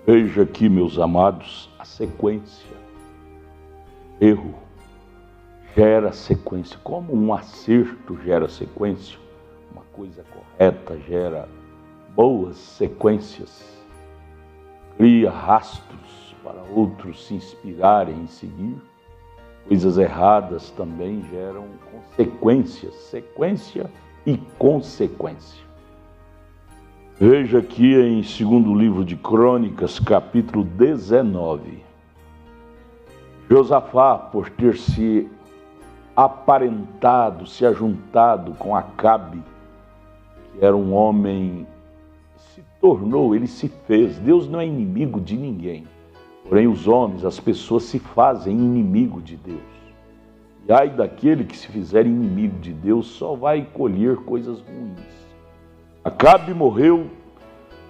Veja aqui, meus amados, a sequência. Erro gera sequência. Como um acerto gera sequência, uma coisa correta gera boas sequências, cria rastros para outros se inspirarem em seguir. Coisas erradas também geram consequências, sequência e consequência. Veja aqui em 2º livro de Crônicas, capítulo 19. Josafá, por ter se aparentado, se ajuntado com Acabe, que era um homem, se tornou, ele se fez. Deus não é inimigo de ninguém. Porém, os homens, as pessoas se fazem inimigo de Deus. E ai daquele que se fizer inimigo de Deus, só vai colher coisas ruins. Acabe morreu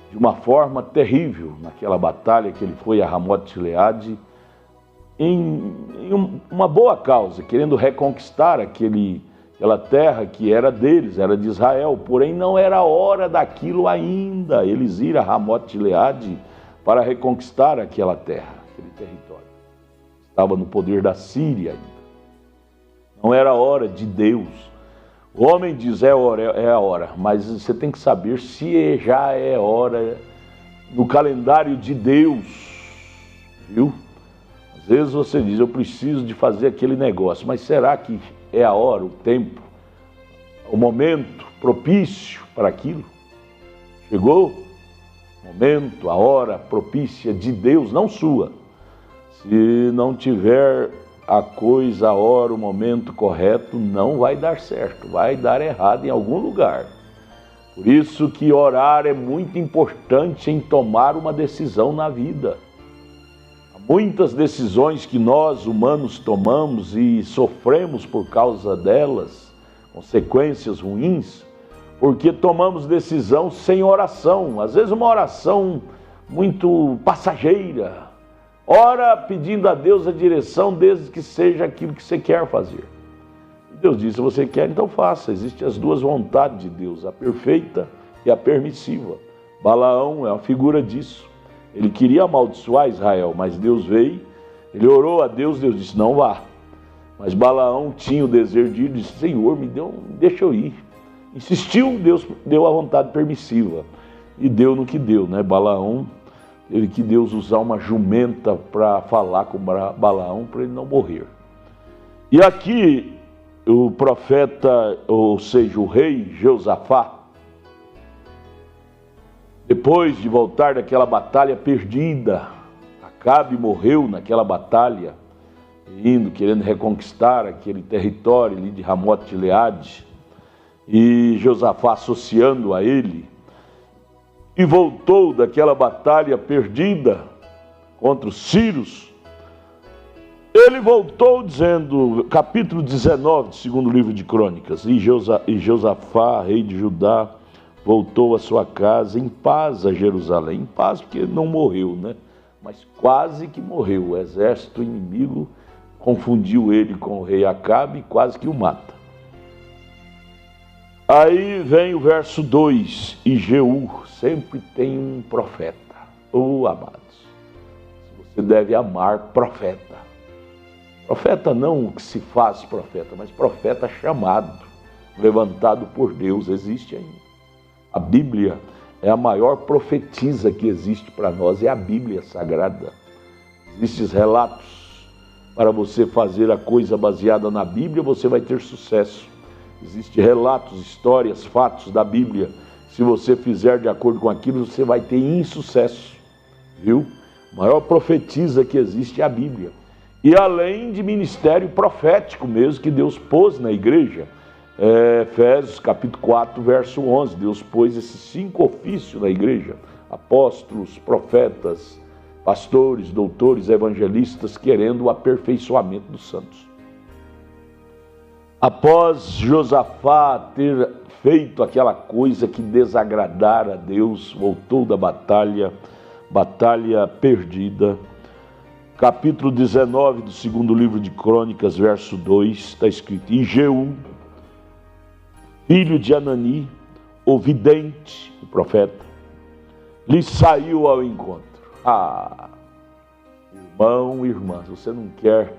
de uma forma terrível naquela batalha que ele foi a Ramote-Gileade, em uma boa causa, querendo reconquistar aquela terra que era deles, era de Israel. Porém, não era hora daquilo ainda, eles ir a Ramote-Gileade para reconquistar aquela terra, aquele território. Estava no poder da Síria ainda. Não era hora de Deus. O homem diz, é a hora, mas você tem que saber se já é hora no calendário de Deus, viu? Às vezes você diz, eu preciso de fazer aquele negócio, mas será que é a hora, o tempo, o momento propício para aquilo? Chegou o momento, a hora propícia de Deus, não sua. Se não tiver a coisa, a hora, o momento correto, não vai dar certo, vai dar errado em algum lugar. Por isso que orar é muito importante em tomar uma decisão na vida. Há muitas decisões que nós, humanos, tomamos e sofremos por causa delas, consequências ruins, porque tomamos decisão sem oração. Às vezes uma oração muito passageira. Ora pedindo a Deus a direção, desde que seja aquilo que você quer fazer. Deus diz, se você quer, então faça. Existem as duas vontades de Deus, a perfeita e a permissiva. Balaão é uma figura disso. Ele queria amaldiçoar Israel, mas Deus veio, ele orou a Deus, Deus disse, não vá. Mas Balaão tinha o desejo de ir, disse, Senhor, deixa eu ir. Insistiu, Deus deu a vontade permissiva. E deu no que deu, né? Balaão, teve que Deus usar uma jumenta para falar com Balaão para ele não morrer. E aqui o profeta, ou seja, o rei Josafá, depois de voltar daquela batalha perdida, Acabe morreu naquela batalha, querendo reconquistar aquele território ali de Ramote-Gileade, e Josafá associando a ele, e voltou daquela batalha perdida contra os sírios. Ele voltou dizendo, capítulo 19 do 2º livro de Crônicas, e Josafá, rei de Judá, voltou à sua casa em paz a Jerusalém. Em paz porque não morreu, né? Mas quase que morreu. O exército inimigo confundiu ele com o rei Acabe e quase que o mata. Aí vem o verso 2, e Jeú, sempre tem um profeta. Amados, você deve amar profeta. Profeta não o que se faz profeta, mas profeta chamado, levantado por Deus, existe ainda. A Bíblia é a maior profetisa que existe para nós, é a Bíblia Sagrada. Existem relatos para você fazer a coisa baseada na Bíblia, você vai ter sucesso. Existem relatos, histórias, fatos da Bíblia. Se você fizer de acordo com aquilo, você vai ter insucesso, viu? A maior profetisa que existe é a Bíblia. E além de ministério profético mesmo, que Deus pôs na igreja. Efésios capítulo 4, verso 11. Deus pôs esses 5 ofícios na igreja. Apóstolos, profetas, pastores, doutores, evangelistas, querendo o aperfeiçoamento dos santos. Após Josafá ter feito aquela coisa que desagradara a Deus, voltou da batalha perdida. Capítulo 19 do 2º livro de Crônicas, verso 2, está escrito, e Jeú, filho de Anani, o vidente, o profeta, lhe saiu ao encontro. Ah, irmão, irmã, se você não quer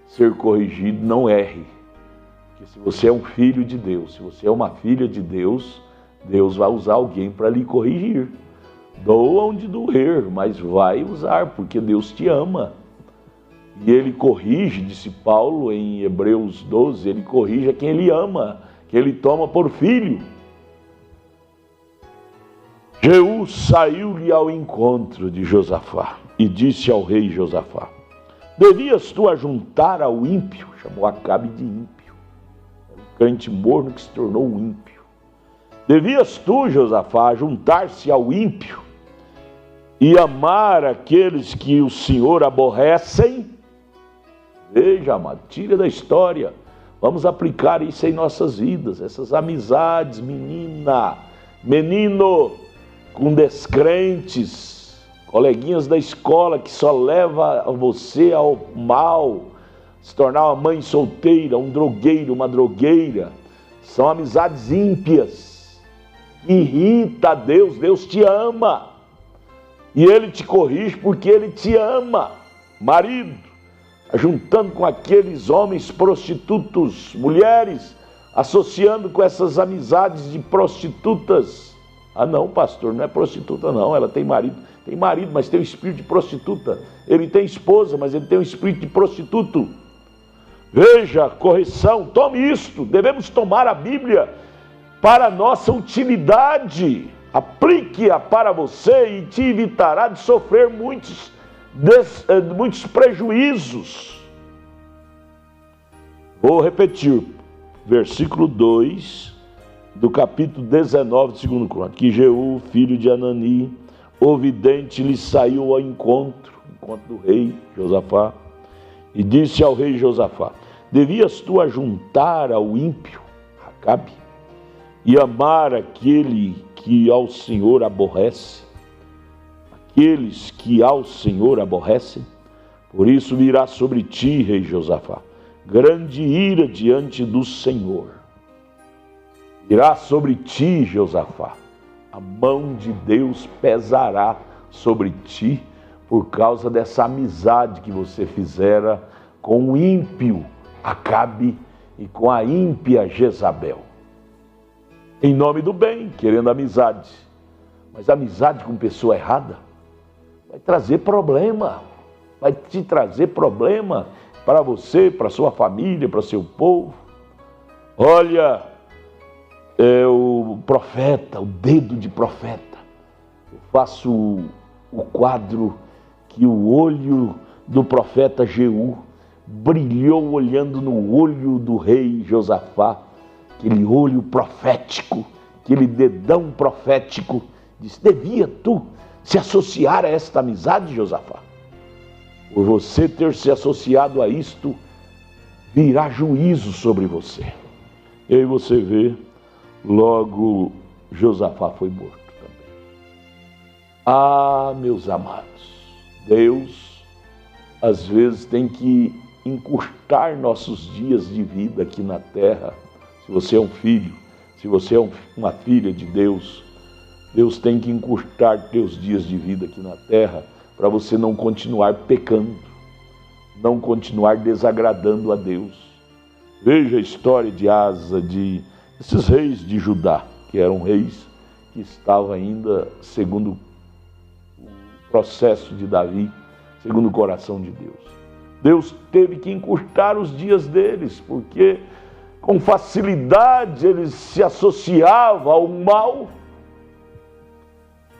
ser corrigido, não erre. Porque se você é um filho de Deus, se você é uma filha de Deus, Deus vai usar alguém para lhe corrigir. Doa onde doer, mas vai usar, porque Deus te ama. E Ele corrige, disse Paulo em Hebreus 12, Ele corrige a quem Ele ama, que Ele toma por filho. Jeú saiu-lhe ao encontro de Josafá e disse ao rei Josafá: devias tu ajuntar ao ímpio, chamou Acabe de ímpio, era um crente morno que se tornou um ímpio. Devias tu, Josafá, juntar-se ao ímpio e amar aqueles que o Senhor aborrecem? Veja, amado, tira da história. Vamos aplicar isso em nossas vidas, essas amizades, menina, menino, com descrentes, coleguinhas da escola que só leva você ao mal, se tornar uma mãe solteira, um drogueiro, uma drogueira. São amizades ímpias, irrita a Deus. Deus te ama e Ele te corrige porque Ele te ama. Marido, juntando com aqueles homens prostitutos, mulheres, associando com essas amizades de prostitutas. Ah não, pastor, não é prostituta não, ela tem marido, mas tem o espírito de prostituta. Ele tem esposa, mas ele tem o espírito de prostituto. Veja, correção, tome isto, devemos tomar a Bíblia para a nossa utilidade. Aplique-a para você e te evitará de sofrer muitos prejuízos. Vou repetir, versículo 2 do capítulo 19 de 2 Crônicas. Que Jeú, filho de Anani, o vidente, lhe saiu ao encontro do rei Josafá, e disse ao rei Josafá: devias tu ajuntar ao ímpio, Acabe, e amar aquele que ao Senhor aborrece, aqueles que ao Senhor aborrecem? Por isso virá sobre ti, rei Josafá, grande ira diante do Senhor. Virá sobre ti, Josafá, a mão de Deus pesará sobre ti por causa dessa amizade que você fizera com o ímpio Acabe e com a ímpia Jezabel. Em nome do bem, querendo amizade, mas amizade com pessoa errada vai trazer problema, vai te trazer problema para você, para sua família, para seu povo. Olha, o profeta, o dedo de profeta. Eu faço o quadro que o olho do profeta Jeú brilhou olhando no olho do rei Josafá, aquele olho profético, aquele dedão profético. Disse: devia tu se associar a esta amizade, Josafá? Por você ter se associado a isto, virá juízo sobre você. E aí você vê, logo Josafá foi morto também. Ah, meus amados, Deus às vezes tem que encurtar nossos dias de vida aqui na terra. Se você é um filho, se você é uma filha de Deus, Deus tem que encurtar teus dias de vida aqui na terra para você não continuar pecando, não continuar desagradando a Deus. Veja a história de Asa, esses reis de Judá, que eram reis que estavam ainda segundo o processo de Davi, segundo o coração de Deus. Deus teve que encurtar os dias deles, porque com facilidade eles se associavam ao mal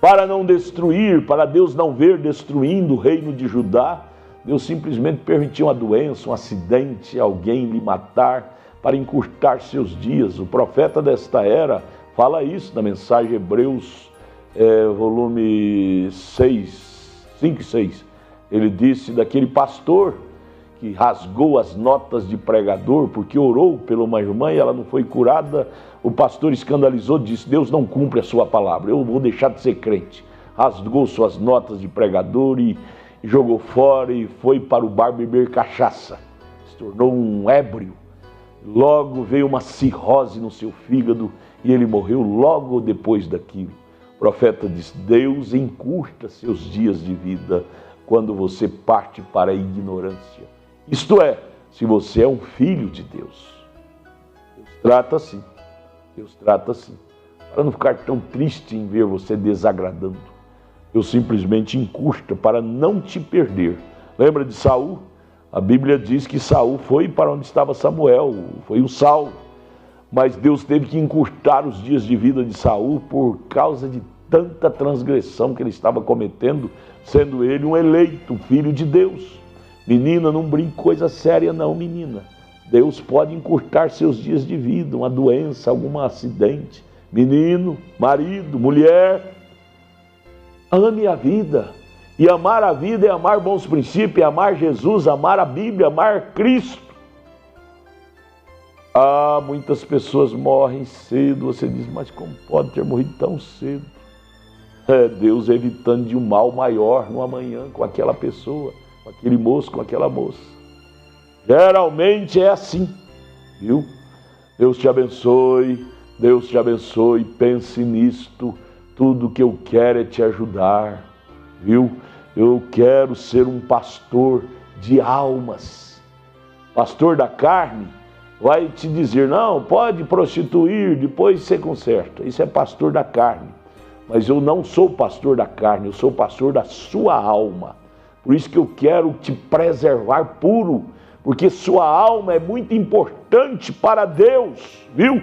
para não destruir, para Deus não ver destruindo o reino de Judá. Deus simplesmente permitiu uma doença, um acidente, alguém lhe matar, para encurtar seus dias. O profeta desta era fala isso na mensagem Hebreus, volume 5 e 6. Ele disse daquele pastor que rasgou as notas de pregador porque orou pela uma irmã e ela não foi curada. O pastor escandalizou, disse: Deus não cumpre a sua palavra, eu vou deixar de ser crente. Rasgou suas notas de pregador e jogou fora e foi para o bar beber cachaça. Se tornou um ébrio. Logo veio uma cirrose no seu fígado e ele morreu logo depois daquilo. profeta diz: Deus encurta seus dias de vida quando você parte para a ignorância. Isto é, se você é um filho de Deus. Deus trata assim. Deus trata assim. Para não ficar tão triste em ver você desagradando, Deus simplesmente encurta para não te perder. Lembra de Saul? A Bíblia diz que Saul foi para onde estava Samuel, foi o Saulo. Mas Deus teve que encurtar os dias de vida de Saul por causa de tanta transgressão que ele estava cometendo, sendo ele um eleito, filho de Deus. Menina, não brinque coisa séria não, menina. Deus pode encurtar seus dias de vida, uma doença, algum acidente. Menino, marido, mulher, ame a vida. E amar a vida é amar bons princípios, é amar Jesus, amar a Bíblia, amar Cristo. Ah, muitas pessoas morrem cedo. Você diz: mas como pode ter morrido tão cedo? É Deus evitando de um mal maior no amanhã com aquela pessoa, com aquele moço, com aquela moça. Geralmente é assim, viu? Deus te abençoe, Deus te abençoe. Pense nisto. Tudo que eu quero é te ajudar, viu? Eu quero ser um pastor de almas. Pastor da carne vai te dizer: não, pode prostituir, depois você conserta. Isso é pastor da carne. Mas eu não sou pastor da carne, eu sou pastor da sua alma. Por isso que eu quero te preservar puro, porque sua alma é muito importante para Deus, viu?